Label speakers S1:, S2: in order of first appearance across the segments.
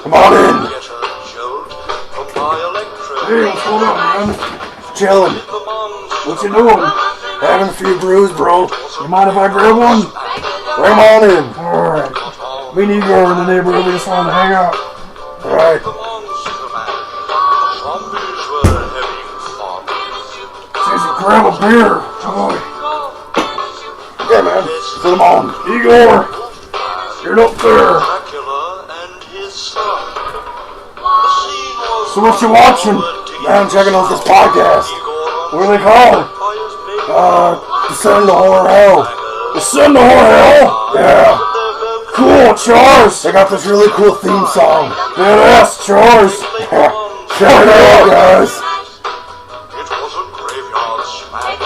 S1: Come on in. Hey, what's going on, man? Chilling. What you doing? Having a few brews, bro. You mind if I grab one? Bring 'em on in. Alright. Me and you go over in the neighborhood. We just want to hang out. Alright. Says you grab a beer. Oh. Yeah, man. Put 'em on. Igor. Get up there. So what you watching? Man, I'm checking out this podcast. What are they called? Descend to Horror Hell. Descend to Horror Hell? Yeah. Cool, Chars. They got this really cool theme song. Badass, Chars. Check it out, guys. It was a graveyard smack.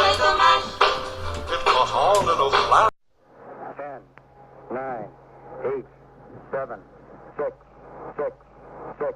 S1: It caught on in a flash. 10, 9, 8, 7, 6, 6, 6.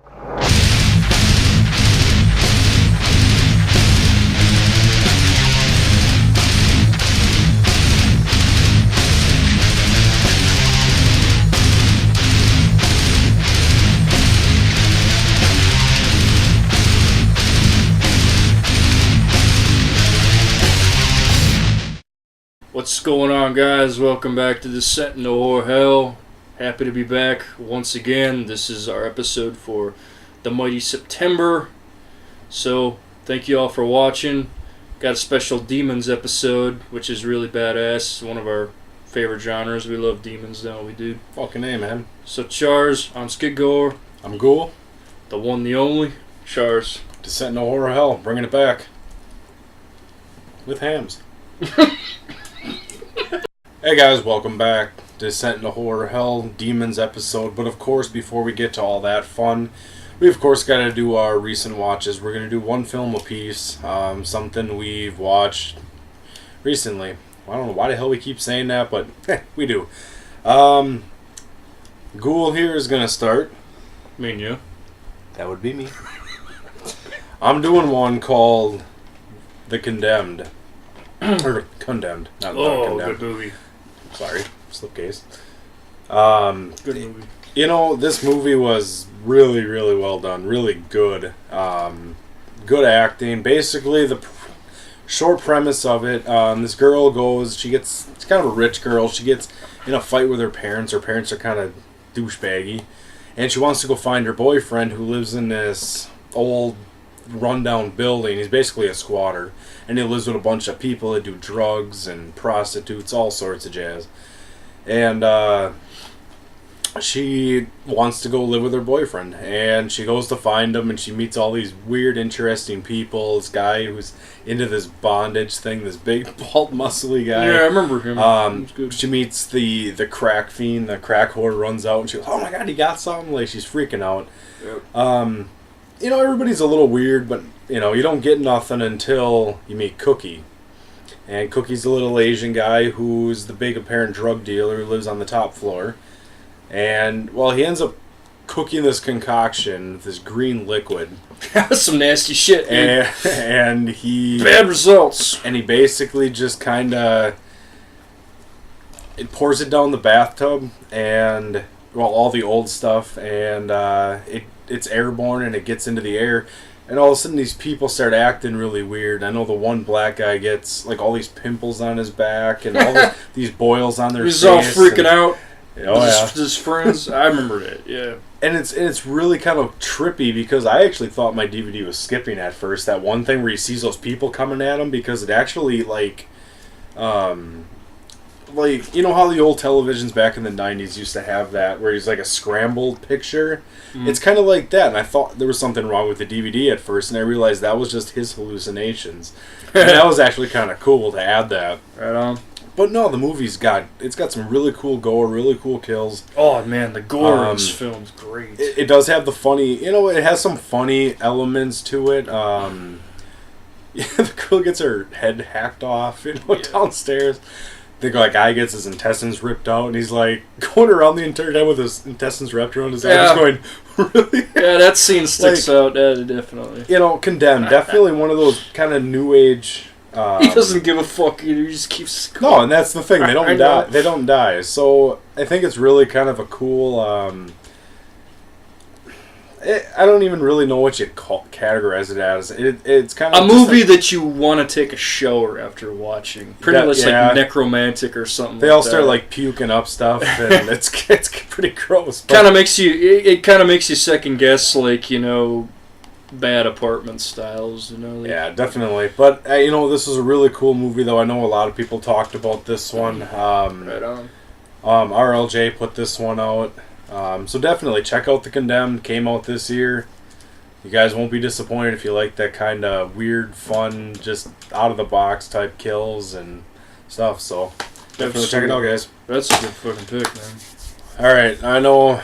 S2: What's going on, guys? Welcome back to Descent into Horror Hell. Happy to be back once again. This is our episode for the mighty September. So, thank you all for watching. Got a special Demons episode, which is really badass. One of our favorite genres. We love demons, don't we, dude?
S3: Fucking A, man.
S2: So, Chars, I'm Skidgoer.
S3: I'm Ghoul.
S2: The one, the only. Chars.
S3: Descent into Horror Hell. Bringing it back. With hams. Hey guys, welcome back. Descent into Horror Hell, Demons episode. But of course, before we get to all that fun, we of course got to do our recent watches. We're going to do one film apiece, something we've watched recently. I don't know why the hell we keep saying that, but we do. Ghoul here is going to start.
S2: Me and you.
S3: That would be me. I'm doing one called The Condemned. Or Condemned, not Condemned.
S2: Good movie.
S3: Sorry, slipcase.
S2: Good movie.
S3: You know, this movie was really, really well done. Really good. Good acting. Basically, the short premise of it, this girl goes, it's kind of a rich girl. She gets in a fight with her parents. Her parents are kind of douchebaggy. And she wants to go find her boyfriend who lives in this old rundown building. He's basically a squatter, and he lives with a bunch of people that do drugs and prostitutes, all sorts of jazz. And she wants to go live with her boyfriend, and she goes to find him, and she meets all these weird, interesting people. This guy who's into this bondage thing, this big, bald, muscly guy.
S2: Yeah, I remember him.
S3: She meets the crack fiend. The crack whore runs out, and she goes, "Oh my god, he got something!" Like, she's freaking out. Yep. You know, everybody's a little weird, but, you know, you don't get nothing until you meet Cookie. And Cookie's a little Asian guy who's the big apparent drug dealer who lives on the top floor. And, well, he ends up cooking this concoction, this green liquid.
S2: That's some nasty shit, dude.
S3: And he...
S2: Bad results.
S3: And he basically just kind of... It pours it down the bathtub, and, well, all the old stuff, and it's airborne, and it gets into the air, and all of a sudden these people start acting really weird. I know the one black guy gets like all these pimples on his back and all these boils on their face.
S2: He's all freaking out.
S3: Oh yeah,
S2: his friends. I remember that. Yeah,
S3: and it's really kind of trippy because I actually thought my DVD was skipping at first. That one thing where he sees those people coming at him, because it actually like you know how the old televisions back in the 90s used to have that where he's like a scrambled picture? Mm. It's kind of like that, and I thought there was something wrong with the DVD at first, and I realized that was just his hallucinations. And that was actually kind of cool to add that.
S2: Right on.
S3: But no, the movie's got some really cool gore, really cool kills.
S2: Oh man, the gore in this film's great.
S3: It does have the funny, you know, it has some funny elements to it. The girl gets her head hacked off, you know, downstairs. The guy gets his intestines ripped out, and he's like going around the entire time with his intestines wrapped around his head, just going, really?
S2: Yeah, that scene sticks out, definitely.
S3: You know, Condemned, definitely one of those kind of new age.
S2: He doesn't give a fuck either. He just keeps going.
S3: No, and that's the thing. They don't die. They don't die. So I think it's really kind of a cool. I don't even really know what you'd categorize it as. It's kind of
S2: a movie that you want to take a shower after watching. Pretty much
S3: yeah.
S2: like Necromantic or something.
S3: They all start like puking up stuff, and it's pretty gross.
S2: Kind of makes you. It kind of makes you second guess, like, you know, bad apartment styles. You know. Like,
S3: yeah, definitely. But you know, this was a really cool movie, though. I know a lot of people talked about this one.
S2: Right on.
S3: RLJ put this one out. So definitely check out The Condemned. Came out this year. You guys won't be disappointed if you like that kind of weird, fun, just out of the box type kills and stuff. So definitely check it out, guys.
S2: That's a good fucking pick, man.
S3: All right, I know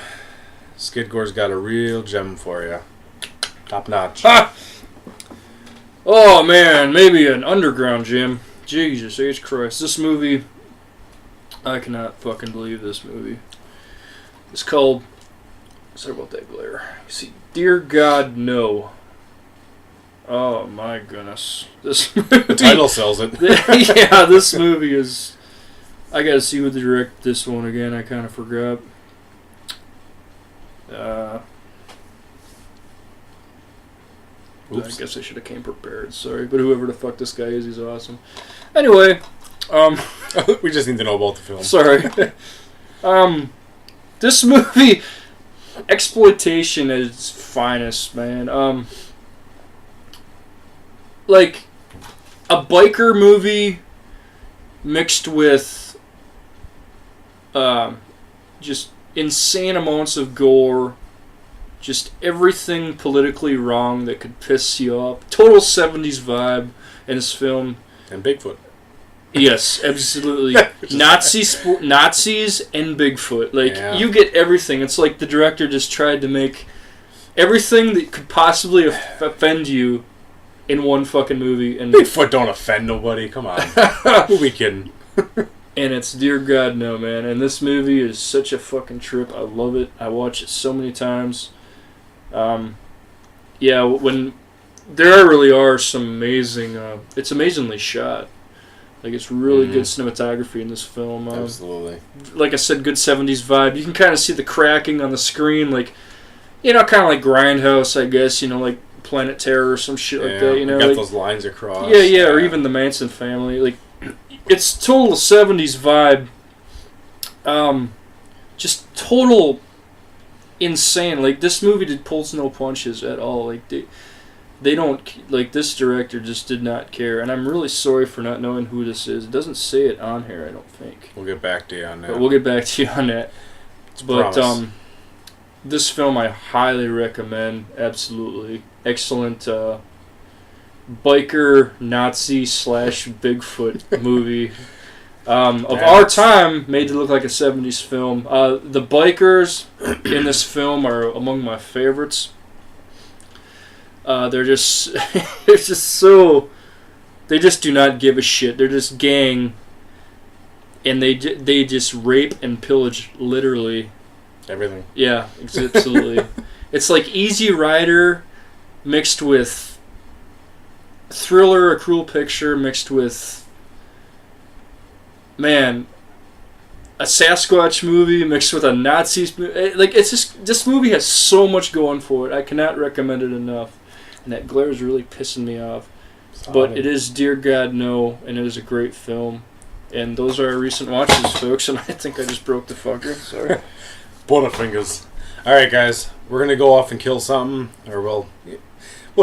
S3: Skidgore's got a real gem for you. Top notch.
S2: Ha! Oh man, maybe an underground gem. Jesus H Christ, this movie. I cannot fucking believe this movie. It's called. Sorry about that glare. You see, Dear God, No. Oh my goodness, this movie.
S3: The title sells it.
S2: Yeah, this movie is. I gotta see who directed this one again. I kind of forgot.
S3: Oops.
S2: I guess I should have came prepared. Sorry, but whoever the fuck this guy is, he's awesome. Anyway,
S3: We just need to know about the film.
S2: sorry. This movie, exploitation at its finest, man. Like a biker movie mixed with just insane amounts of gore, just everything politically wrong that could piss you off. Total 70s vibe in this film.
S3: And Bigfoot.
S2: Yes, absolutely. Nazis and Bigfoot. Like,
S3: Yeah.
S2: you get everything. It's like the director just tried to make everything that could possibly offend you in one fucking movie. And
S3: Bigfoot don't offend nobody. Come on. Who we kidding?
S2: And it's Dear God, No, man. And this movie is such a fucking trip. I love it. I watch it so many times. Yeah, when there really are some amazing. It's amazingly shot. Like, it's really good cinematography in this film.
S3: Absolutely.
S2: Like I said, good 70s vibe. You can kind of see the cracking on the screen, like, you know, kind of like Grindhouse, I guess. You know, like Planet Terror or some shit like that. You know,
S3: got
S2: like,
S3: those lines across.
S2: yeah, or even the Manson Family. Like, it's total 70s vibe. Just total insane. Like, this movie pulls no punches at all. Like, they don't, like, this director just did not care. And I'm really sorry for not knowing who this is. It doesn't say it on here, I don't think.
S3: We'll get back to you on that.
S2: But we'll get back to you on that. But this film I highly recommend. Absolutely. Excellent biker Nazi / Bigfoot movie. Of our time, made to look like a 70s film. The bikers in this film are among my favorites. They're just so, they just do not give a shit. They're just gang, and they just rape and pillage literally
S3: everything.
S2: Yeah, absolutely. It's like Easy Rider mixed with Thriller, A Cruel Picture mixed with, man, a Sasquatch movie mixed with a Nazis movie. Like, it's just, this movie has so much going for it. I cannot recommend it enough. And that glare is really pissing me off. But it is Dear God, No, and it is a great film. And those are our recent watches, folks. And I think I just broke the fucker. Sorry.
S3: Butterfingers. All right, guys. We're going to go off and kill something. Or we'll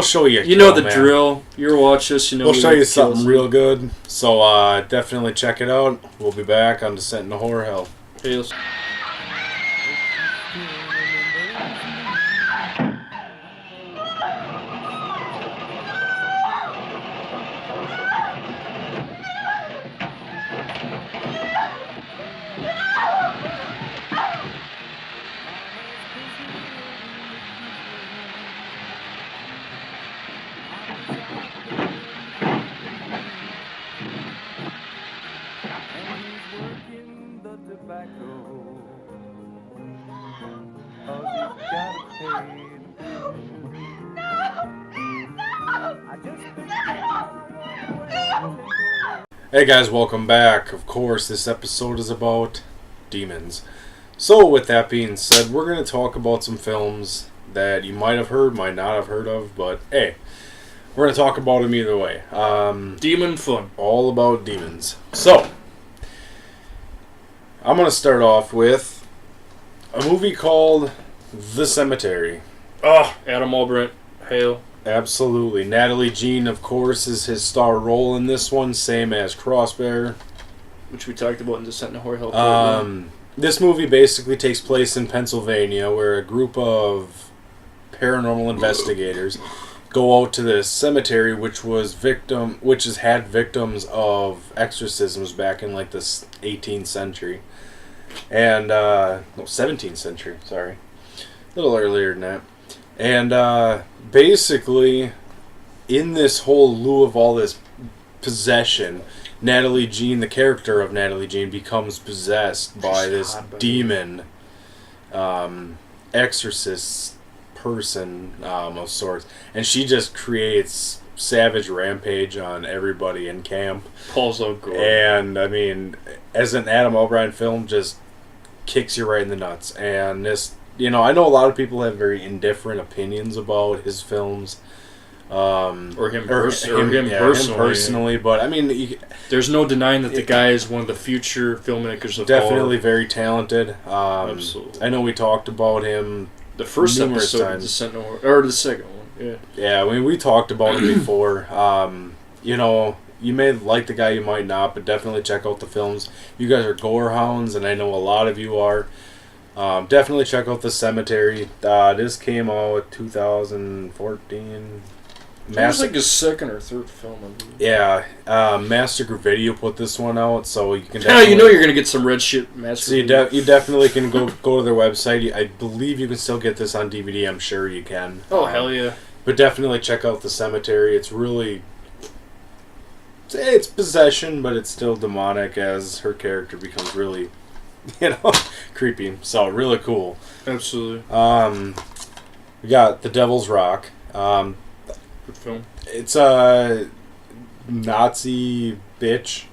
S3: show you.
S2: You know the drill. You're watching us. You know
S3: we'll show you something real good. So definitely check it out. We'll be back on Descent into Horror Hell.
S2: Hails.
S3: Hey guys, welcome back. Of course, this episode is about demons. So with that being said, we're going to talk about some films that you might have heard, might not have heard of, but hey, we're going to talk about them either way.
S2: Demon fun.
S3: All about demons. So, I'm going to start off with a movie called The Cemetery.
S2: Oh, Adam Albrecht. Hail.
S3: Absolutely. Natalie Jean, of course, is his star role in this one, same as Crossbear.
S2: Which we talked about in the Sentinel Horror Health.
S3: This movie basically takes place in Pennsylvania, where a group of paranormal investigators go out to this cemetery, which has had victims of exorcisms back in like the 18th century, and 17th century. Sorry, a little earlier than that. And basically, in this whole lieu of all this possession, Natalie Jean, the character of Natalie Jean, becomes possessed by this demon, exorcist person of sorts, and she just creates savage rampage on everybody in camp.
S2: Paul's so good.
S3: And I mean, as an Adam Albrecht film, just kicks you right in the nuts. And this, I know a lot of people have very indifferent opinions about his films.
S2: Or him personally.
S3: But I mean,
S2: there's no denying that the guy is one of the future filmmakers of
S3: definitely
S2: horror.
S3: very talented.
S2: Absolutely.
S3: I know we talked about him
S2: the first
S3: numerous
S2: episode
S3: times.
S2: of the Sentinel Horror, or the second one. Yeah.
S3: Yeah, I mean, we talked about him before. You may like the guy, you might not, but definitely check out the films. You guys are gore hounds, and I know a lot of you are. Definitely check out The Cemetery. This came out 2014.
S2: It was like his second or third film, I believe.
S3: Yeah, Massacre Video put this one out, so you can.
S2: Yeah, you're gonna get some red shit. Massacre.
S3: So you definitely can go to their website. I believe you can still get this on DVD. I'm sure you can.
S2: Oh hell yeah!
S3: But definitely check out The Cemetery. It's really, it's possession, but it's still demonic as her character becomes really, creepy. So really cool.
S2: Absolutely.
S3: We got The Devil's Rock.
S2: Good film.
S3: It's a Nazi bitch.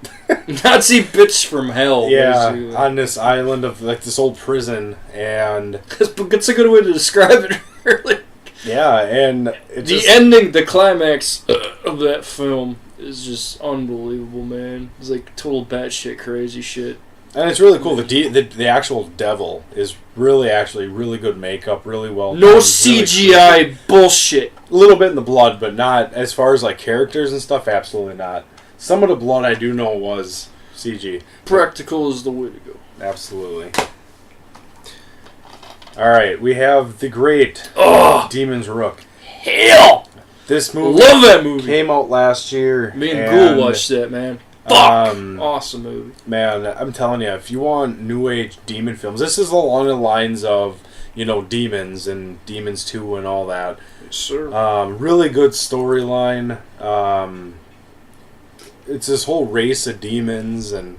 S2: Nazi bitch from hell.
S3: Yeah,
S2: basically.
S3: on this island of like this old prison, and
S2: It's a good way to describe it. Really.
S3: yeah, and
S2: ending, the climax of that film is just unbelievable, man. It's like total batshit crazy shit.
S3: And it's really cool. The actual devil is really good makeup, really well done.
S2: No CGI really bullshit.
S3: A little bit in the blood, but not as far as like characters and stuff. Absolutely not. Some of the blood I do know was CG.
S2: Practical is the way to go.
S3: Absolutely. All right, we have the great Demon's Rook.
S2: Hell,
S3: this movie.
S2: Love that movie.
S3: Came out last year.
S2: Me and Ghoul watched that, man. Fuck! Awesome movie.
S3: Man, I'm telling you, if you want new age demon films, this is along the lines of, Demons and Demons 2 and all that.
S2: Yes, sir.
S3: Really good storyline. It's this whole race of demons, and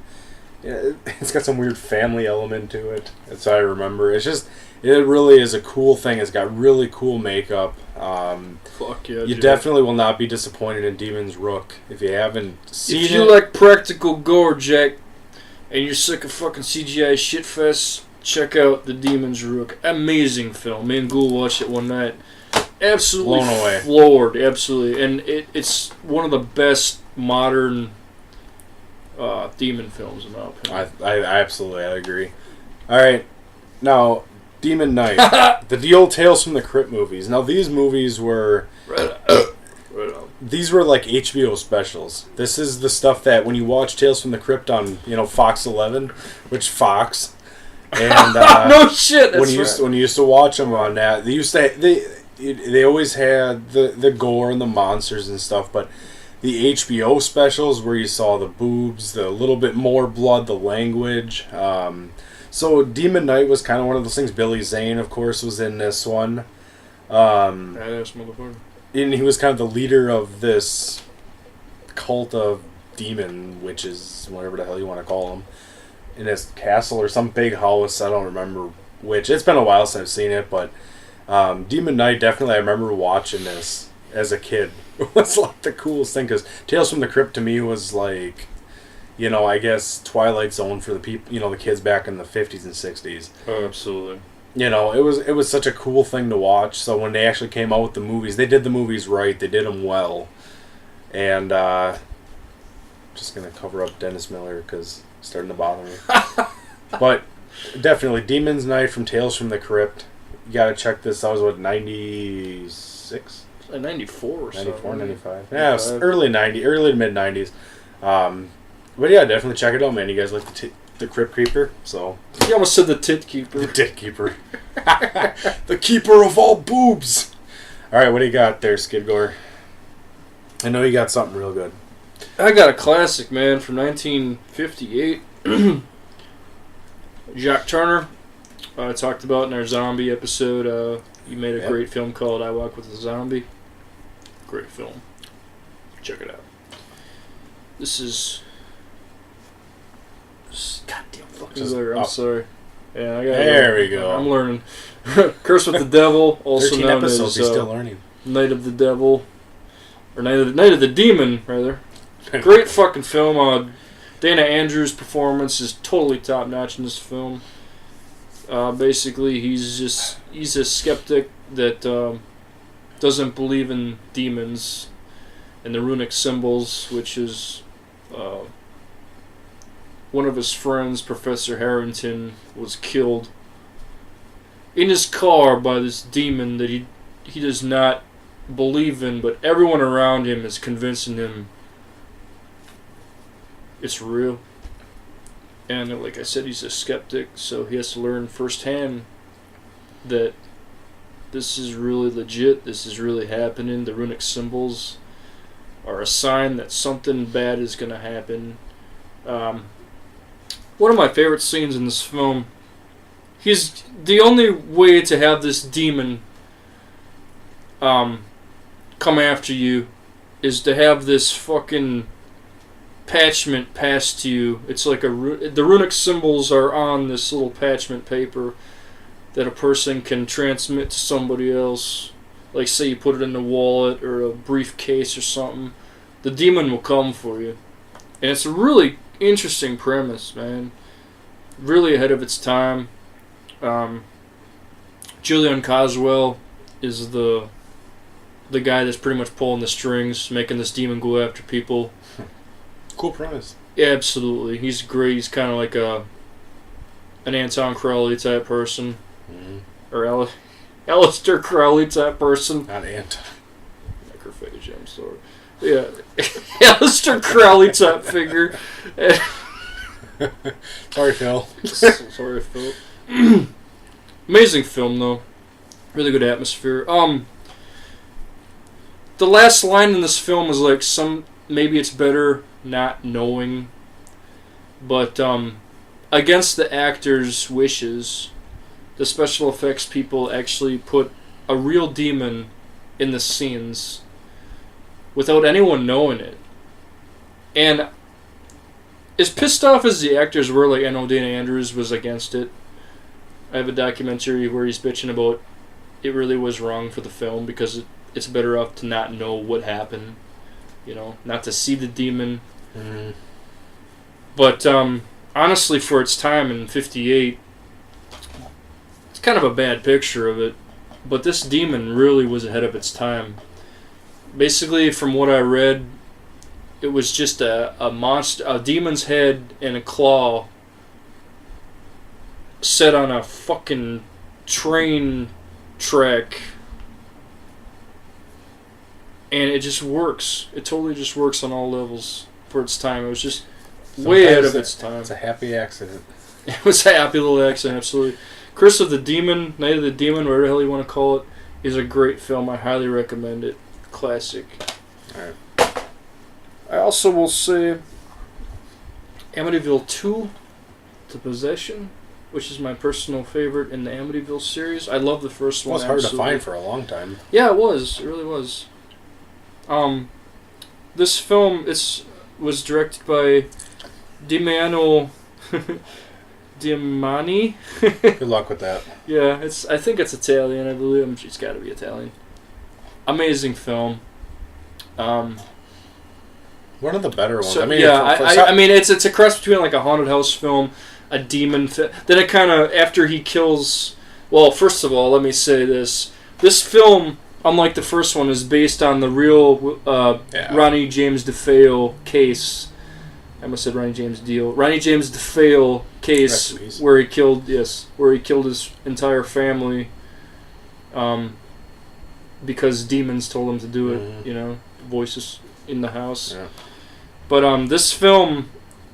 S3: it's got some weird family element to it. That's how I remember. It really is a cool thing. It's got really cool makeup.
S2: Fuck yeah,
S3: you
S2: dude.
S3: definitely will not be disappointed in Demon's Rook if you haven't seen it.
S2: If you like practical gore, Jack, and you're sick of fucking CGI shitfests, check out The Demon's Rook. Amazing film. Me and Ghoul watched it one night. Absolutely
S3: blown away.
S2: Floored. Absolutely. And it's one of the best modern demon films, in my opinion.
S3: I absolutely agree. All right, now Demon Knight, the old Tales from the Crypt movies. Now these movies were these were like HBO specials. This is the stuff that when you watch Tales from the Crypt on Fox 11, which Fox, and
S2: no shit. That's
S3: when you used to watch them on that, they always had the gore and the monsters and stuff, but the HBO specials where you saw the boobs, the little bit more blood, the language. So Demon Knight was kind of one of those things. Billy Zane, of course, was in this one.
S2: Badass motherfucker.
S3: And he was kind of the leader of this cult of demon witches, whatever the hell you want to call them, in his castle or some big house. I don't remember which. It's been a while since I've seen it, but Demon Knight, definitely I remember watching this as a kid. It was like the coolest thing, because Tales from the Crypt to me was like, I guess Twilight Zone for the people, the kids back in the 50s and 60s.
S2: Oh, absolutely.
S3: you know, it was such a cool thing to watch. So when they actually came out with the movies, they did the movies right. They did them well. And just gonna cover up Dennis Miller because it's starting to bother me. But definitely, Demon's Night from Tales from the Crypt. You gotta check this out. It was what, 96?
S2: 94 or
S3: 94, 95.
S2: 95.
S3: Yeah, it was early to mid 90s. But yeah, definitely check it out, man. You guys like the Crypt Keeper? So
S2: You almost said the Tit Keeper.
S3: the Tit Keeper. The keeper of all boobs. Alright, what do you got there, Skidgore? I know you got something real good.
S2: I got a classic, man, from 1958. Jacques Turner. Talked about in our zombie episode. You made a great film called I Walk with a Zombie. Great film. Check it out. This is... Goddamn fucking glare. I'm sorry. Yeah, I got
S3: There we go.
S2: I'm learning. Curse with the Devil, also
S3: 13
S2: known
S3: episodes,
S2: as
S3: he's still learning.
S2: Night of the Devil. Or Night of the Demon, rather. Great fucking film. Dana Andrews' performance is totally top notch in this film. Basically, he's a skeptic that doesn't believe in demons and the runic symbols, which is one of his friends, Professor Harrington, was killed in his car by this demon that he does not believe in, but everyone around him is convincing him it's real. And like I said, he's a skeptic, so he has to learn firsthand that this is really legit, this is really happening. The runic symbols are a sign that something bad is going to happen. One of my favorite scenes in this film, he's the only way to have this demon come after you is to have this fucking parchment passed to you. It's like the runic symbols are on this little parchment paper that a person can transmit to somebody else. Like, say you put it in a wallet or a briefcase or something, the demon will come for you. And it's a really interesting premise, man. Really ahead of its time. Julian Coswell is the guy that's pretty much pulling the strings, making this demon go after people.
S3: Cool premise.
S2: Yeah, absolutely. He's great. He's kind of like an Anton Crowley type person.
S3: Mm-hmm.
S2: Or Aleister Crowley type person.
S3: Not Anton.
S2: Necrophagia, I'm sorry. Yeah. Aleister Crowley type figure.
S3: Sorry, Phil.
S2: Sorry, Phil. Amazing film, though. Really good atmosphere. The last line in this film is like maybe it's better not knowing, but against the actors' wishes, the special effects people actually put a real demon in the scenes without anyone knowing it. And as pissed off as the actors were, like I know Dana Andrews was against it. I have a documentary where he's bitching about it really was wrong for the film because it's better off to not know what happened, you know, not to see the demon.
S3: Mm-hmm.
S2: But honestly, for its time in '58, it's kind of a bad picture of it. But this demon really was ahead of its time. Basically, from what I read, it was just a monster, a demon's head and a claw set on a fucking train track. And it just works. It totally just works on all levels for its time. It was just way ahead of its time.
S3: It's a happy accident.
S2: It was a happy little accident, absolutely. Curse of the Demon, Night of the Demon, whatever the hell you want to call it, is a great film. I highly recommend it. Classic.
S3: Alright.
S2: I also will say Amityville 2, The Possession, which is my personal favorite in the Amityville series. I love the first one.
S3: It was hard
S2: absolutely.
S3: to find for a long time.
S2: Yeah, it was. It really was. This film was directed by Damiano Diamani.
S3: Good luck with that.
S2: Yeah, I think it's Italian. I believe it's got to be Italian. Amazing film.
S3: One of the better ones.
S2: So,
S3: I mean,
S2: yeah, I mean, it's a cross between like a haunted house film, a demon. Then it kind of after he kills Well, first of all, let me say this. This film, unlike the first one, is based on the real Ronnie James DeFeo case. I almost said Ronnie James Dio. Ronnie James DeFeo case where he killed his entire family because demons told him to do it, you know, voices in the house.
S3: Yeah.
S2: But this film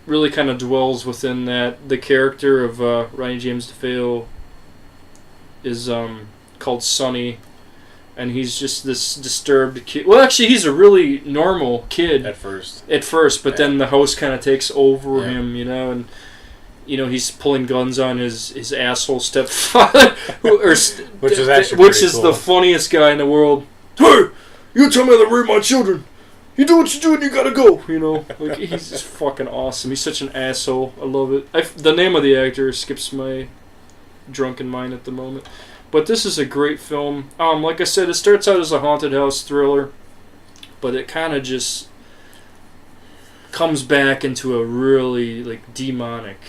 S2: really kind of dwells within that. The character of Ronnie James DeFeo is called Sonny, and he's just this disturbed kid. Well, actually, he's a really normal kid
S3: At first.
S2: but then the house kind of takes over him, you know, and you know he's pulling guns on his asshole stepfather,
S3: Which is actually pretty cool.
S2: The funniest guy in the world. Hey, you tell me how to raise my children. You do what you do and you gotta go. You know, like he's just fucking awesome. He's such an asshole. I love it. The name of the actor skips my drunken mind at the moment. But this is a great film. Like I said, it starts out as a haunted house thriller, but it kind of just comes back into a really like demonic,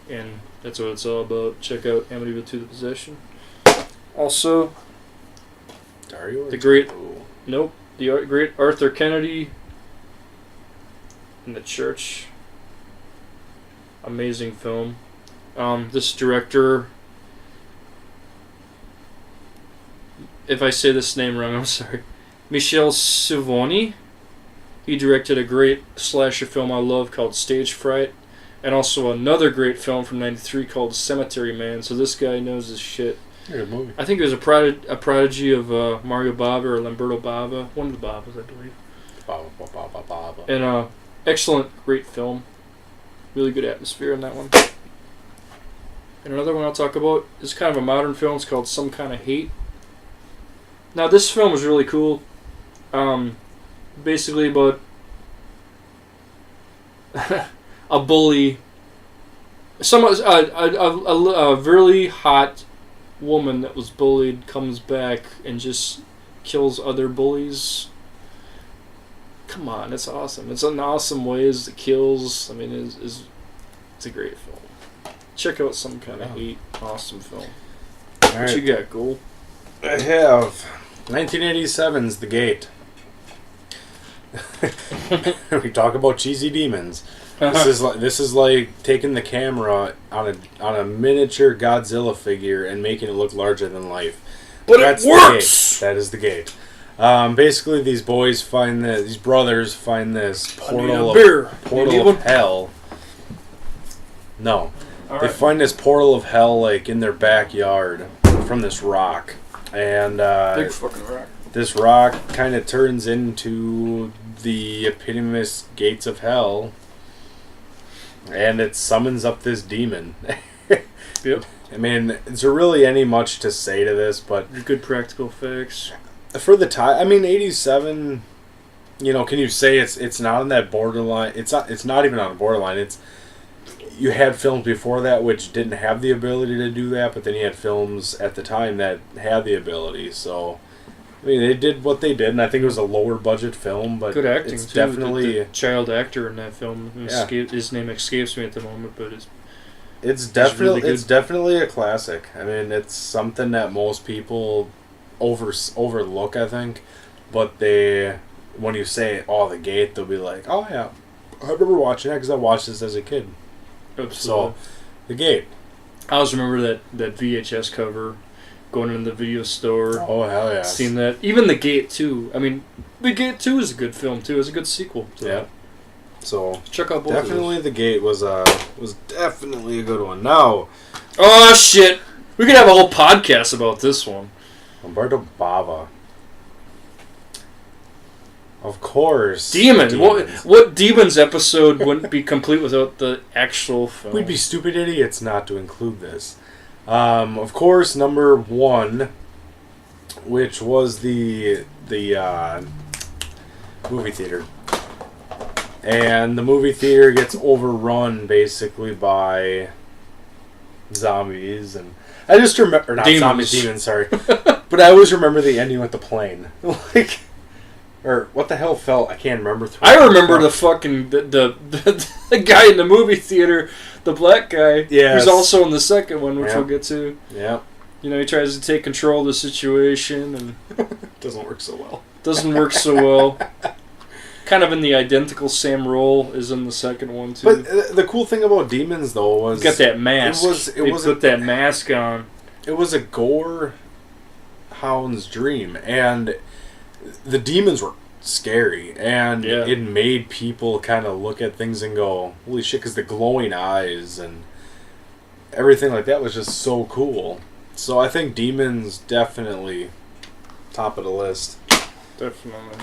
S2: and that's what it's all about. Check out Amityville 2: The Possession. Also,
S3: Dario?
S2: the great Arthur Kennedy in the Church. Amazing film. This director, if I say this name wrong, I'm sorry. Michel Silvoni. He directed a great slasher film I love called Stage Fright, and also another great film from '93 called Cemetery Man. So this guy knows his shit.
S3: Good movie.
S2: I think it was a prodigy of Mario Bava or Lamberto Bava, one of the Bavas, I believe.
S3: Baba.
S2: And excellent, great film. Really good atmosphere in that one. And another one I'll talk about is kind of a modern film. It's called Some Kind of Hate. Now this film is really cool. Basically about a bully, a really hot woman that was bullied comes back and just kills other bullies. Come on, it's awesome. It's an awesome ways it kills. I mean, it's a great film. Check out Some Kind of Hate. Awesome film. What you got, Gold?
S3: I have 1987's The Gate. We talk about cheesy demons. This is like taking the camera on a miniature Godzilla figure and making it look larger than life.
S2: But
S3: That's
S2: it works.
S3: That is The Gate. Basically, these brothers find this portal of hell. No, they find this portal of hell like in their backyard from this rock, and
S2: big fucking rock.
S3: This rock kind of turns into the eponymous gates of hell, and it summons up this demon.
S2: Yep.
S3: I mean, is there really any much to say to this? But
S2: good practical effects.
S3: For the time, I mean, 87. You know, can you say it's not on that borderline? It's not even on the borderline. You had films before that which didn't have the ability to do that, but then you had films at the time that had the ability. So, I mean, they did what they did, and I think it was a lower budget film, but
S2: good acting
S3: it's
S2: too.
S3: definitely
S2: the child actor in that film.
S3: Yeah.
S2: His name escapes me at the moment, but
S3: it's definitely
S2: really
S3: it's definitely a classic. I mean, it's something that most people overlook, I think, but when you say The Gate, they'll be like, oh yeah, I remember watching that because I watched this as a kid.
S2: Absolutely.
S3: So, The Gate.
S2: I always remember that VHS cover, going into the video store.
S3: Oh hell yeah!
S2: Seeing that, even The Gate 2. I mean, The Gate 2 is a good film too. It's a good sequel to that.
S3: So
S2: check out both.
S3: Definitely, The Gate was definitely a good one. Now,
S2: oh shit, we could have a whole podcast about this one.
S3: Lamberto Bava. Of course.
S2: Demons. What Demons episode wouldn't be complete without the actual film?
S3: We'd be stupid idiots not to include this. Of course, number one, which was the movie theater. And the movie theater gets overrun basically by zombies, and I just remember demons, sorry. But I always remember the ending with the plane. Like, or what the hell felt? I can't remember.
S2: I remember the fucking the guy in the movie theater, the black guy.
S3: Yes.
S2: Who's also in the second one, which
S3: Yeah.
S2: we'll get to.
S3: Yeah.
S2: You know, he tries to take control of the situation and
S3: Doesn't work so well.
S2: doesn't work so well. Kind of in the identical same role as in the second one too.
S3: But the cool thing about Demons though was
S2: Got that mask.
S3: It was
S2: put that mask on.
S3: It was a gore hound's dream, and the demons were scary, and
S2: Yeah.
S3: it made people kind of look at things and go, "Holy shit!" Because the glowing eyes and everything like that was just so cool. So I think Demons definitely top of the list.
S2: Definitely.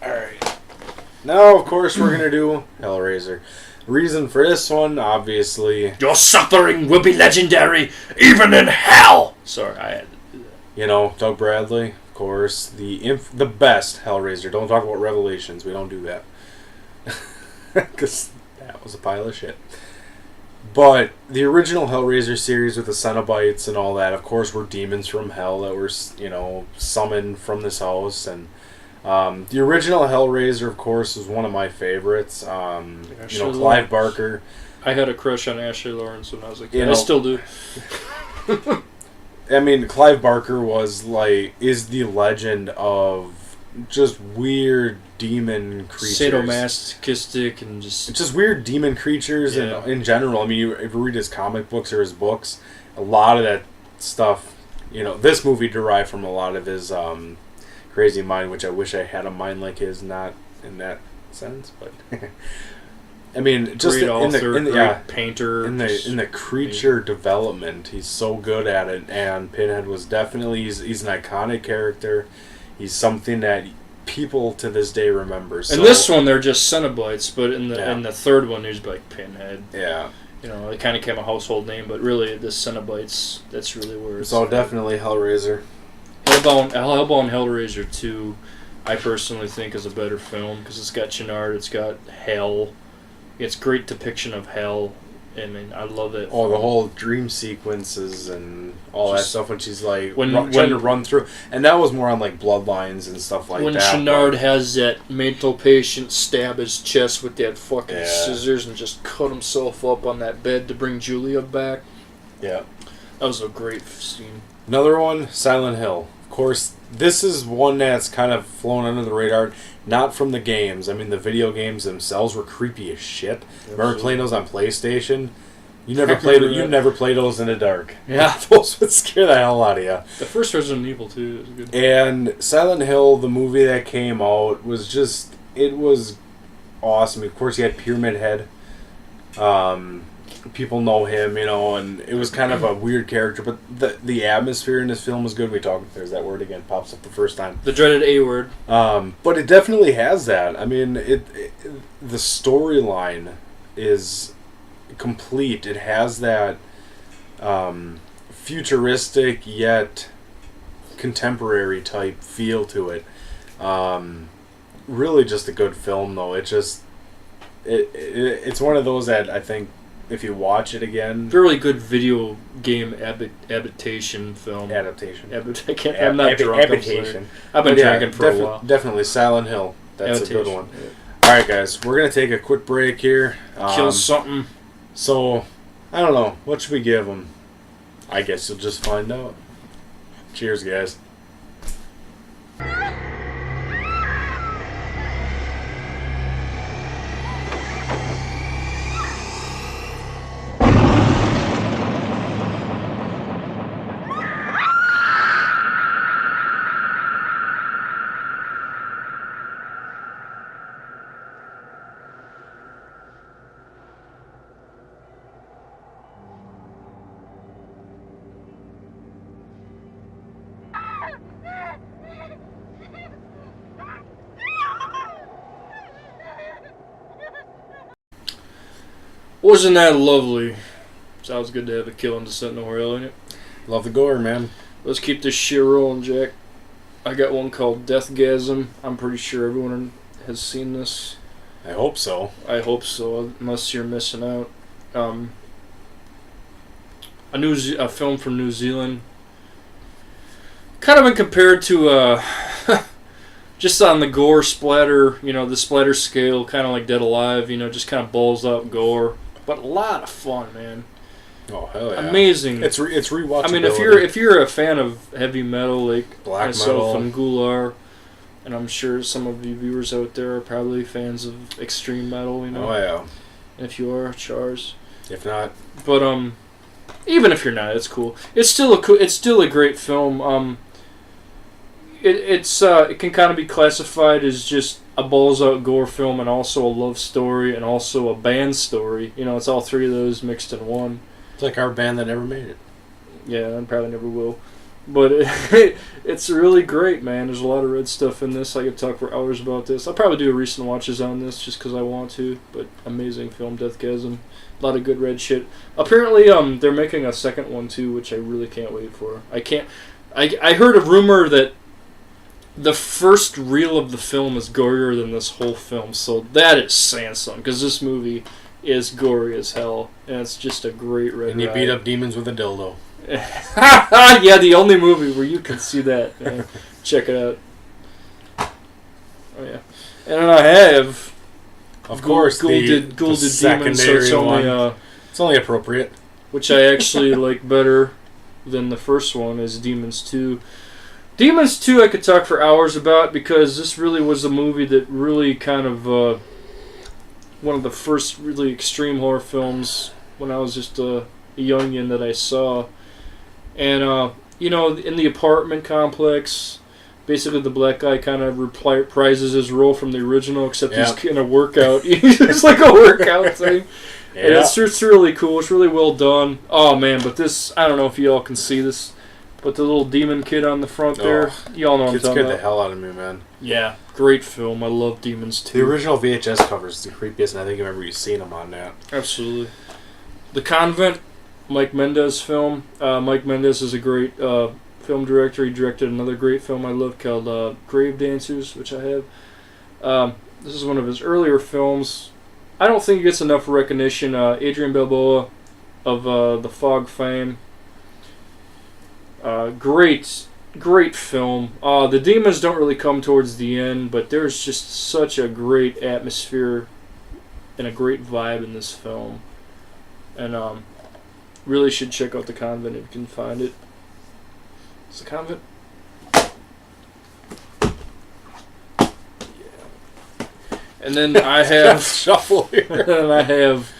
S3: Alright. Now, of course, we're going to do Hellraiser. Reason for this one, obviously,
S2: Your suffering will be legendary, even in hell. Sorry, I had to do that.
S3: you know, Doug Bradley, of course, the best Hellraiser. Don't talk about Revelations. We don't do that. Because that was a pile of shit. But the original Hellraiser series with the Cenobites and all that, of course, were demons from hell that were, you know, summoned from this house. And the original Hellraiser, of course, was one of my favorites. You know,
S2: Ashley
S3: Clive Barker.
S2: I had a crush on Ashley Lawrence when I was a kid.
S3: You know-
S2: I still do.
S3: I mean, Clive Barker is the legend of just weird demon creatures.
S2: Sadomasochistic and just...
S3: It's just weird demon creatures
S2: Yeah.
S3: in general. I mean, if you read his comic books or his books, a lot of that stuff, you know, this movie derived from a lot of his crazy mind, which I wish I had a mind like his, not in that sense, but I mean, just
S2: great author,
S3: in the
S2: great painter.
S3: in the creature development, he's so good at it. And Pinhead was definitely he's an iconic character. He's something that people to this day remember. So,
S2: in this one, they're just Cenobites, but in the
S3: Yeah.
S2: in the third one, there's like Pinhead.
S3: yeah,
S2: You know, it kind of became a household name, but really, the Cenobites, that's really where it's...
S3: so definitely Hellraiser.
S2: Hellbound and Hellraiser 2, I personally think is a better film, because it's got Chennard, it's got hell. It's great depiction of hell. I mean, I love it.
S3: Oh, the whole dream sequences and all that
S2: Just-
S3: stuff when she's like
S2: when-
S3: trying to run through, and that was more on like bloodlines and stuff like
S2: when
S3: that.
S2: Chennard
S3: but-
S2: has that mental patient stab his chest with that fucking
S3: Yeah.
S2: scissors and just cut himself up on that bed to bring Julia back.
S3: yeah.
S2: That was a great scene.
S3: Another one, Silent Hill. Of course, this is one that's kind of flown under the radar, not from the games. I mean, the video games themselves were creepy as shit. Remember playing those on PlayStation? You never
S2: I
S3: played.
S2: remember
S3: You
S2: that.
S3: never played those in the dark.
S2: Yeah.
S3: Those would scare the hell out of you.
S2: The first Resident Evil 2 was good.
S3: And Silent Hill, the movie that came out, was just, it was awesome. Of course, you had Pyramid Head. People know him, you know, and it was kind of a weird character, but the atmosphere in this film was good. There's that word again, pops up the first time.
S2: The dreaded A word.
S3: But it definitely has that. I mean, the storyline is complete. It has that futuristic yet contemporary type feel to it. Really, just a good film, though. It's one of those that I think if you watch it again,
S2: Really good video game adaptation film.
S3: adaptation.
S2: I'm not drunk. I'm sorry.
S3: Adaptation.
S2: I've been
S3: But yeah,
S2: drinking for a while.
S3: Definitely Silent Hill. That's a good
S2: Adaptation,
S3: one.
S2: yeah.
S3: All right, guys, we're gonna take a quick break here.
S2: Kill something.
S3: So, I don't know. What should we give them? I guess you'll just find out. Cheers, guys.
S2: Wasn't that lovely? Sounds good to have a kill in Descent Nowhere Hill in it.
S3: Love the gore, man.
S2: Let's keep this shit rolling, Jack. I got one called Deathgasm. I'm pretty sure everyone has seen this.
S3: I hope so.
S2: I hope so, unless you're missing out. A film from New Zealand. Kind of been compared to just on the gore splatter, the splatter scale, kind of like Dead Alive, just kind of balls out gore, but a lot of fun, man.
S3: Oh hell yeah!
S2: Amazing.
S3: It's rewatchability.
S2: I mean, if you're a fan of heavy metal like
S3: Black
S2: myself
S3: metal
S2: and Gular, and I'm sure some of you viewers out there are probably fans of extreme metal,
S3: Oh yeah.
S2: And if you are, Chars.
S3: If not,
S2: but even if you're not, it's cool. It's still a great film. It can kind of be classified as just a balls out gore film and also a love story and also a band story. It's all three of those mixed in one.
S3: it's like our band that never made it.
S2: Yeah, and probably never will. But it's really great, man. There's a lot of red stuff in this. I could talk for hours about this. I'll probably do a recent watches on this just because I want to. But amazing film, Deathgasm. A lot of good red shit. Apparently, they're making a second one too, which I really can't wait for. I heard a rumor that the first reel of the film is gorier than this whole film, so that is saying something, because this movie is gory as hell, and it's just a great red
S3: And you
S2: ride.
S3: beat up demons with a dildo.
S2: Yeah, the only movie where you can see that. Man. Check it out. Oh yeah, and then I have.
S3: Of course,
S2: Ghoul
S3: the
S2: did Demons, so
S3: secondary
S2: it's only
S3: one. It's only appropriate.
S2: which I actually like better than the first one is Demons 2. Demons 2 I could talk for hours about because this really was a movie that really kind of one of the first really extreme horror films when I was just a youngin' that I saw. And, in the apartment complex, basically the black guy kind of reprises his role from the original, except he's in a workout. It's like a workout thing.
S3: Yeah.
S2: And it's really cool. It's really well done. Oh, man, but this, I don't know if you all can see this, but the little demon kid on the front there, you all know what I'm
S3: It
S2: talking
S3: scared
S2: about.
S3: the hell out of me, man.
S2: Yeah, great film. I love Demons
S3: The
S2: 2.
S3: original VHS cover is the creepiest, and I think I remember you seeing them on that.
S2: Absolutely. The Convent, Mike Mendez film. Mike Mendez is a great film director. He directed another great film I love called Grave Dancers, which I have. This is one of his earlier films. I don't think he gets enough recognition. Adrian Balboa of The Fog fame. Great film. The demons don't really come towards the end, but there's just such a great atmosphere and a great vibe in this film. And really should check out The Convent if you can find it. It's The Convent? Yeah. And then I have
S3: shuffle here.
S2: and I have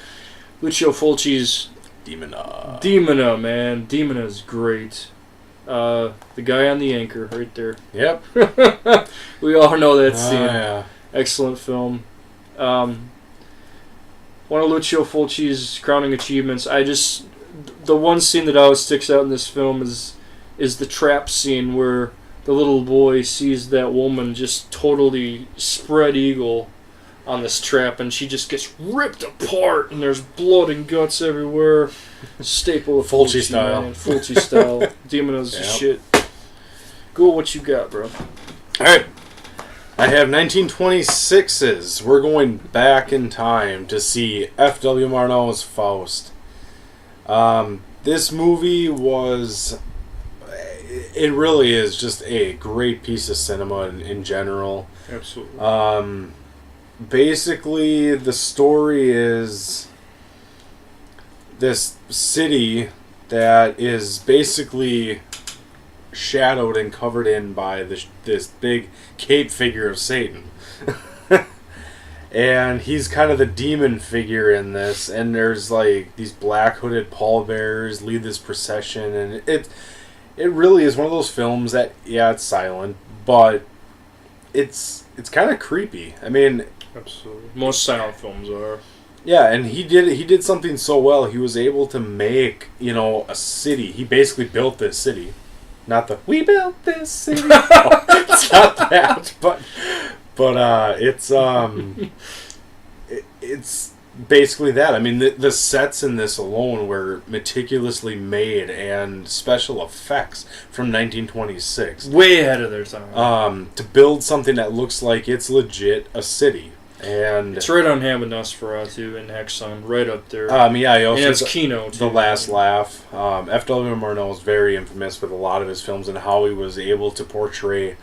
S2: Lucio Fulci's
S3: Demona,
S2: man. Demona is great. The guy on the anchor right there.
S3: Yep.
S2: We all know that scene.
S3: Yeah.
S2: Excellent film. One of Lucio Fulci's crowning achievements. The one scene that always sticks out in this film is the trap scene where the little boy sees that woman just totally spread eagle on this trap, and she just gets ripped apart, and there's blood and guts everywhere. Staple of
S3: Fulci style.
S2: Man. Fulci style. Demona's shit. Go, what you got, bro?
S3: Alright. I have 1926's. We're going back in time to see F.W. Murnau's Faust. This movie was... It really is just a great piece of cinema in general.
S2: Absolutely.
S3: Basically, the story is this city that is basically shadowed and covered in by this big cape figure of Satan. And he's kind of the demon figure in this, and there's like these black hooded pallbearers lead this procession, and it really is one of those films that, yeah, it's silent, but it's kind of creepy. I mean,
S2: Absolutely. Most silent films are.
S3: yeah, and he did something so well. He was able to make, a city. He basically built this city. Not the we built this city. No, it's not that, but it's basically that. I mean, the sets in this alone were meticulously made, and special effects from 1926.
S2: Way ahead of their time.
S3: To build something that looks like it's legit a city. And
S2: It's right on hand with Nosferatu and Hexon, right up there.
S3: he also
S2: and it's Kino, too.
S3: The Last Laugh. F.W. Murnau is very infamous with a lot of his films and how he was able to portray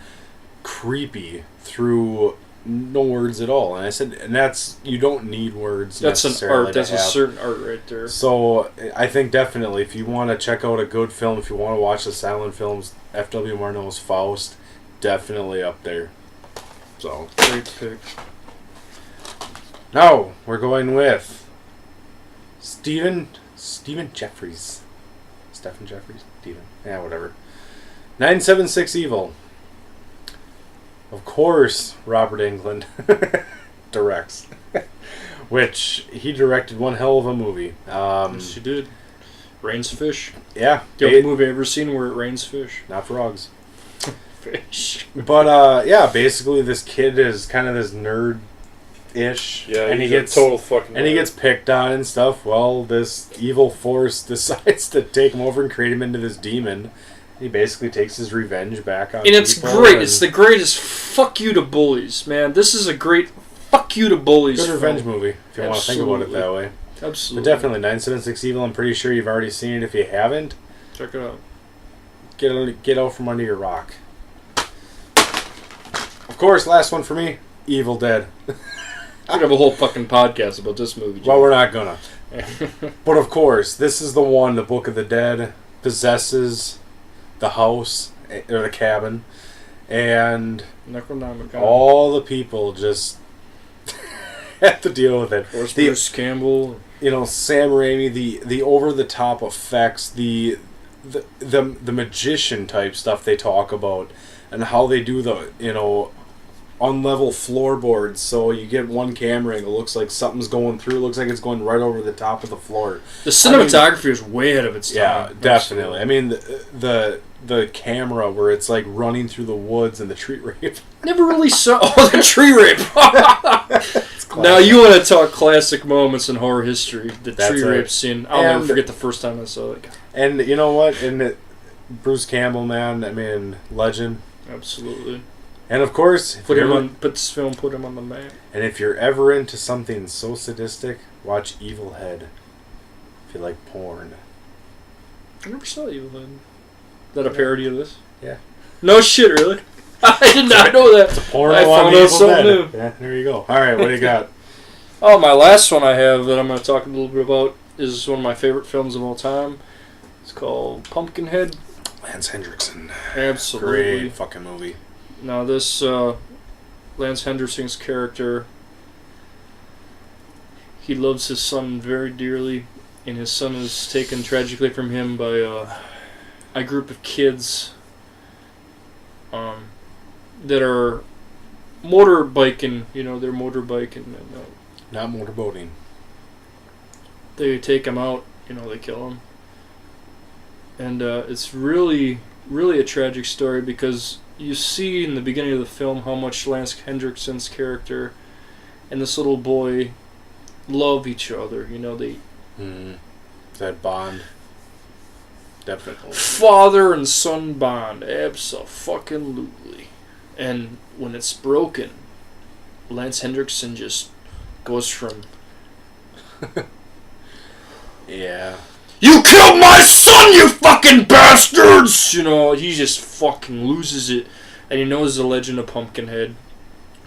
S3: creepy through no words at all. And I said, and that's, you don't need words.
S2: That's an
S3: necessarily
S2: art. That's
S3: to
S2: a
S3: have.
S2: certain art right there.
S3: So I think definitely, if you want to check out a good film, if you want to watch the silent films, F.W. Murnau's Faust, definitely up there. So
S2: Great pick.
S3: now we're going with Stephen Jeffries. Stephen Jeffries? Stephen. Yeah, whatever. 976 Evil. Of course, Robert Englund directs. Which, he directed one hell of a movie.
S2: Yes, she did. Rains fish.
S3: Yeah.
S2: The only movie I've ever seen where it rains fish.
S3: Not frogs.
S2: Fish.
S3: But, yeah, basically this kid is kind of this nerd-ish.
S2: Yeah,
S3: and he
S2: he's a
S3: gets
S2: total fucking
S3: And he
S2: nerd.
S3: gets picked on and stuff. Well, this evil force decides to take him over and create him into this demon. He basically takes his revenge back on
S2: And it's
S3: people,
S2: great.
S3: and
S2: It's the greatest fuck you to bullies, man. This is a great fuck you to bullies
S3: good revenge
S2: film.
S3: movie, if you want to think about it
S2: Absolutely.
S3: that way.
S2: Absolutely.
S3: But definitely, 976 Evil, I'm pretty sure you've already seen it. If you haven't,
S2: Check it out.
S3: get out from under your rock. Of course, last one for me, Evil Dead.
S2: We could have a whole fucking podcast about this movie.
S3: Well, we're not gonna.
S2: Jim.
S3: But of course, this is the one, the Book of the Dead, possesses the house, or the cabin, and
S2: Necronomicon.
S3: all the people just have to deal with it.
S2: Of course,
S3: The-
S2: Bruce Campbell.
S3: You know, Sam Raimi, the over the top effects, the magician type stuff they talk about, and how they do the, you know, unlevel floorboards, so you get one camera angle, looks like something's going through, looks like it's going right over the top of the floor.
S2: The cinematography is way ahead of its time.
S3: Yeah, definitely. I mean, the camera where it's like running through the woods and the tree rape.
S2: Never really saw the tree rape. Now you want to talk classic moments in horror history? The
S3: That's
S2: tree
S3: it.
S2: rape scene. I'll never
S3: And-
S2: forget the first time I saw it.
S3: And you know what? Bruce Campbell, man, I mean, legend.
S2: Absolutely.
S3: And of course,
S2: Put this film. Put him on the map.
S3: And if you're ever into something so sadistic, watch Evil Head. If you like porn.
S2: I never saw Evil Dead. Is that a parody of this?
S3: Yeah.
S2: No shit, really. I did not know that.
S3: Porno
S2: I
S3: on
S2: found out
S3: Evil
S2: something
S3: Dead.
S2: new.
S3: Yeah, there you go. All right, what do you got?
S2: Oh, my last one I have that I'm going to talk a little bit about is one of my favorite films of all time. It's called Pumpkinhead.
S3: Lance Hendrickson.
S2: Absolutely.
S3: Great fucking movie.
S2: Now this Lance Henderson's character, he loves his son very dearly, and his son is taken tragically from him by a group of kids that are motorbiking. You know, they're motorbiking, and
S3: Not motorboating.
S2: they take him out. You know, they kill him, and it's really, really a tragic story because you see in the beginning of the film how much Lance Hendrickson's character and this little boy love each other. You know, they
S3: That bond. Definitely.
S2: father and son bond, abso-fucking-lutely. And when it's broken, Lance Hendrickson just goes from,
S3: Yeah.
S2: "You killed my son, you fucking bastards!" You know, he just fucking loses it. And he knows the legend of Pumpkinhead,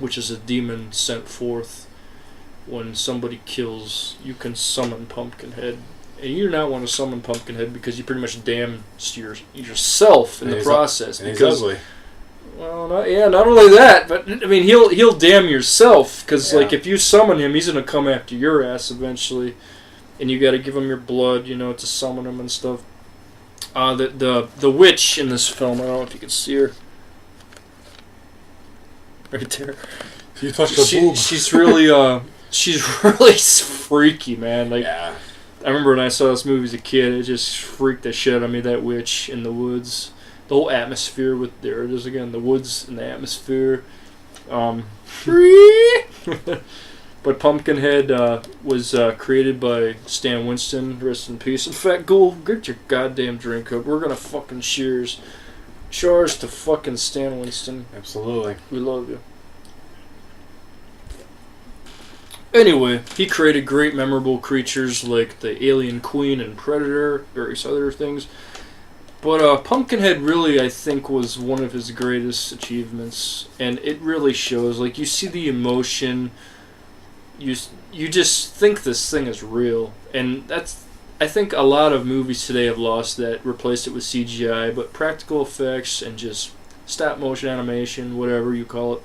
S2: which is a demon sent forth. When somebody kills, you can summon Pumpkinhead. And you do not want to summon Pumpkinhead because you pretty much damn yourself in
S3: And
S2: the
S3: he's
S2: process.
S3: And he's
S2: because,
S3: ugly.
S2: well, not only that, but I mean, he'll damn yourself because
S3: Yeah.
S2: like if you summon him, he's gonna come after your ass eventually, and you got to give him your blood, you know, to summon him and stuff. The witch in this film, I don't know if you can see her, right there.
S3: You touched the boob.
S2: She's really she's really freaky, man. Like
S3: Yeah.
S2: I remember when I saw this movie as a kid, it just freaked the shit out of me. That witch in the woods, the whole atmosphere with there it is again, the woods and the atmosphere. But Pumpkinhead was created by Stan Winston. Rest in peace. In fact, go get your goddamn drink up. We're gonna fucking cheers to fucking Stan Winston.
S3: Absolutely.
S2: We love you. Anyway, he created great, memorable creatures like the Alien Queen and Predator, various other things. But Pumpkinhead really, I think, was one of his greatest achievements, and it really shows. Like, you see the emotion, you just think this thing is real, and that's. I think a lot of movies today have lost that, replaced it with CGI, but practical effects and just stop motion animation, whatever you call it.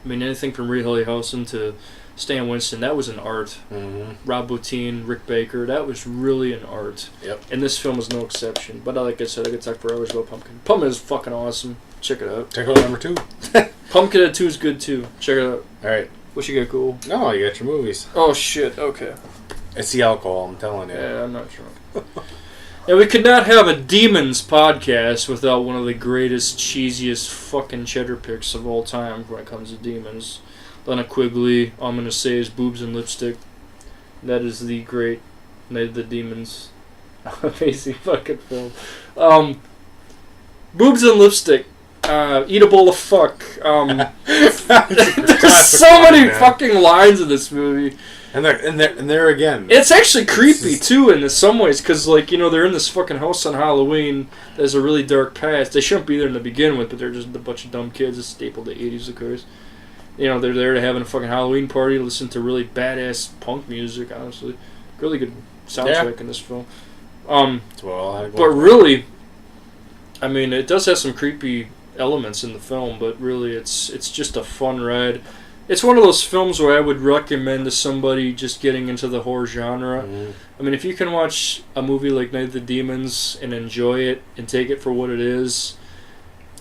S2: I mean, anything from Ray Harryhausen to Stan Winston, that was an art.
S3: Mm-hmm.
S2: Rob Bottin, Rick Baker, that was really an art.
S3: Yep.
S2: And this film is no exception. But like I said, I could talk for hours about Pumpkin. Pumpkin is fucking awesome. Check it out.
S3: Check out number 2.
S2: Pumpkinhead 2 is good too. Check it out.
S3: All right.
S2: What you got, cool?
S3: No, you got your movies.
S2: Oh shit. Okay.
S3: It's the alcohol, I'm telling you.
S2: Yeah, I'm not drunk. And we could not have a Demons podcast without one of the greatest, cheesiest fucking cheddar picks of all time when it comes to Demons. Lena Quigley, all I'm going to say is boobs and lipstick. That is the great Night of the Demons. Amazing fucking film. Boobs and lipstick. Eat a bowl of fuck. There's so many fucking lines in this movie.
S3: And there again.
S2: It's actually creepy too in some ways, because like, you know, they're in this fucking house on Halloween. There's a really dark past. They shouldn't be there to begin with, but they're just a bunch of dumb kids. It's a staple of the 80s, of course. You know, they're there to having a fucking Halloween party, listen to really badass punk music. Honestly, really good soundtrack in this film. But really, I mean, it does have some creepy elements in the film, but really, it's just a fun ride. It's one of those films where I would recommend to somebody just getting into the horror genre.
S3: Mm-hmm.
S2: I mean, if you can watch a movie like Night of the Demons and enjoy it and take it for what it is,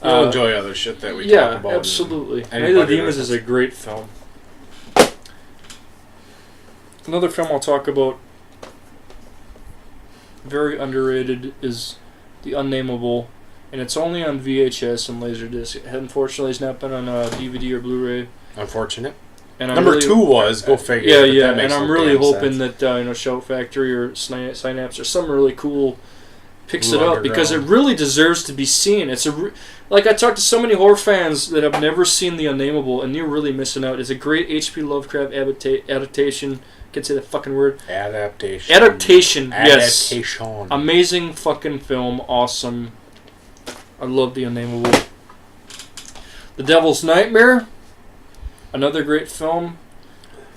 S3: you'll enjoy other shit that we talk about.
S2: Yeah, absolutely. Night of the Demons is a great film. Another film I'll talk about, very underrated, is The Unnameable, and it's only on VHS and Laserdisc. It unfortunately has not been on DVD or Blu-ray.
S3: Unfortunate.
S2: And
S3: Number 2 was, go figure.
S2: Yeah, and I'm really hoping that Shout Factory or Synapse or some really cool picks it up, because it really deserves to be seen. It's like, I talked to so many horror fans that have never seen The Unnameable, and you're really missing out. It's a great H.P. Lovecraft adaptation. Can't say that fucking word. Adaptation. Yes. Amazing fucking film. Awesome. I love The Unnameable. The Devil's Nightmare. Another great film,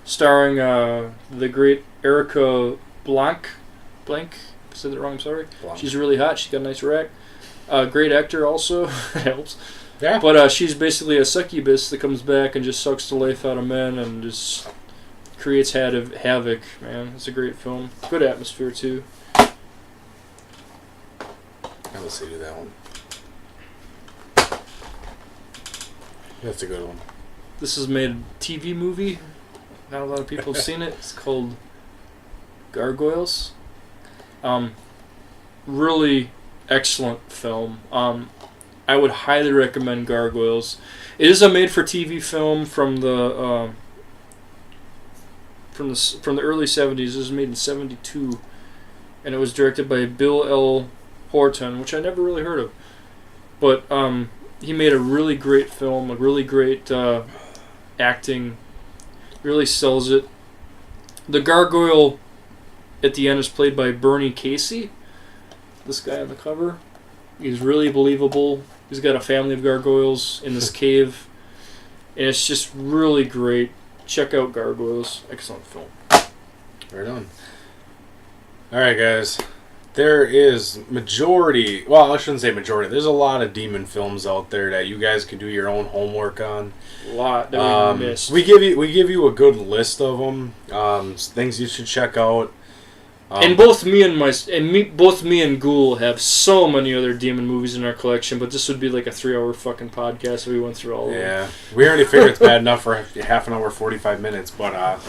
S2: starring the great Erica Blank. I said it wrong, I'm sorry.
S3: Blanc.
S2: She's really hot. She's got a nice rack. Great actor also. Helps.
S3: Yeah.
S2: But she's basically a succubus that comes back and just sucks the life out of men and just creates havoc, man. It's a great film. Good atmosphere, too.
S3: I will see you that one. That's a good one.
S2: This is made a TV movie. Not a lot of people have seen it. It's called Gargoyles. Really excellent film. I would highly recommend Gargoyles. It is a made-for-TV film from the early 70s. It was made in 72, and it was directed by Bill L. Horton, which I never really heard of. But he made a really great film, a really great acting, really sells it. The gargoyle at the end is played by Bernie Casey, this guy on the cover. He's really believable. He's got a family of gargoyles in this cave, and it's just really great. Check out Gargoyles. Excellent film.
S3: Right on. Alright, guys. There is majority, well, I shouldn't say majority, there's a lot of demon films out there that you guys can do your own homework on.
S2: A lot that we missed.
S3: We give you a good list of them, things you should check out.
S2: And both me and Ghoul have so many other demon movies in our collection, but this would be like a 3-hour fucking podcast if we went through all of them.
S3: Yeah, we already figured it's bad enough for half an hour, 45 minutes, but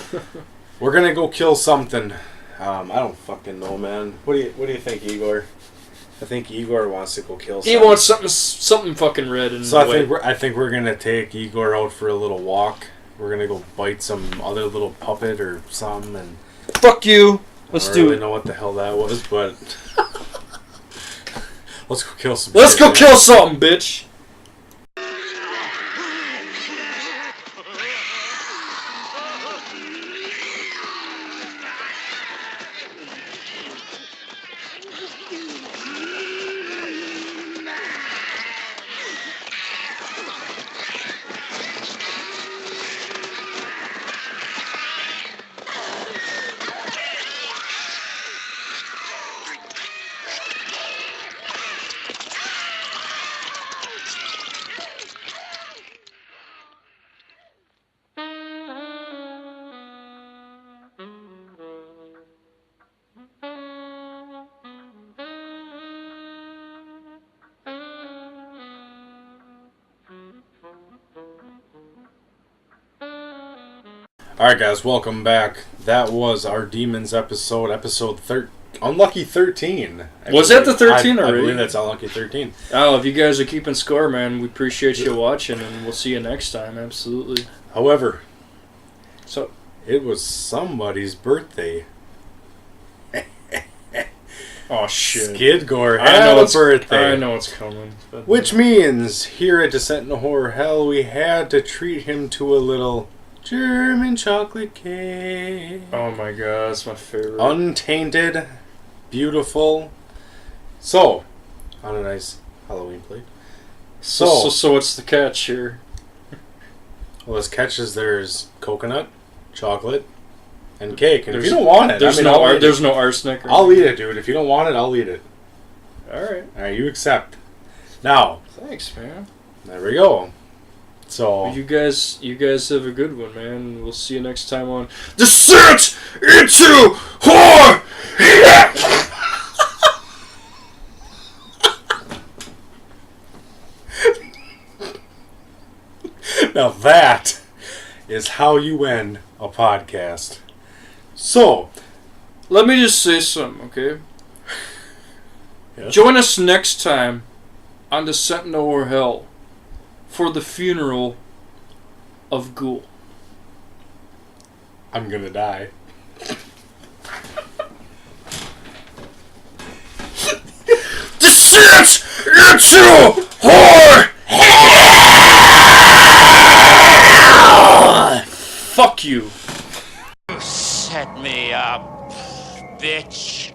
S3: we're gonna go kill something. I don't fucking know, man. What do you think, Igor? I think Igor wants to go kill something.
S2: He wants something fucking red and white.
S3: I think we're gonna take Igor out for a little walk. We're gonna go bite some other little puppet or something, and
S2: fuck you. Let's do it.
S3: I don't really know what the hell that was, but let's go kill some.
S2: Let's go kill something, bitch.
S3: Alright guys, welcome back. That was our Demons episode, Unlucky 13.
S2: Was that the 13
S3: I
S2: already?
S3: believe that's Unlucky 13.
S2: Oh, if you guys are keeping score, man, we appreciate you watching, and we'll see you next time, absolutely.
S3: However,
S2: So,
S3: it was somebody's birthday.
S2: oh shit.
S3: Skidgore
S2: I
S3: had
S2: know
S3: a
S2: it's
S3: birthday.
S2: I know it's coming. But,
S3: Which means, here at Descent into Horror Hell, we had to treat him to a little German chocolate cake.
S2: oh my god, that's my favorite.
S3: Untainted, beautiful. So, on a nice Halloween plate.
S2: So what's the catch here?
S3: Well, as catch is there's coconut, chocolate, and cake. And if you
S2: There's-
S3: don't want it,
S2: There's
S3: I'll
S2: no arsenic. Or
S3: I'll eat it, dude. If you don't want it, I'll eat it.
S2: Alright.
S3: Alright, you accept. Now,
S2: Thanks, man.
S3: there we go. So,
S2: You guys have a good one, man. We'll see you next time on Descent into Horror!
S3: now that is how you end a podcast. So,
S2: Let me just say something, okay?
S3: Yes?
S2: Join us next time on Descent into Horror Hell for the funeral of Ghoul.
S3: I'm gonna die.
S2: Descent into Horror Hell! Fuck you.
S4: Set me up, bitch.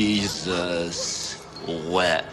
S4: Jesus wept.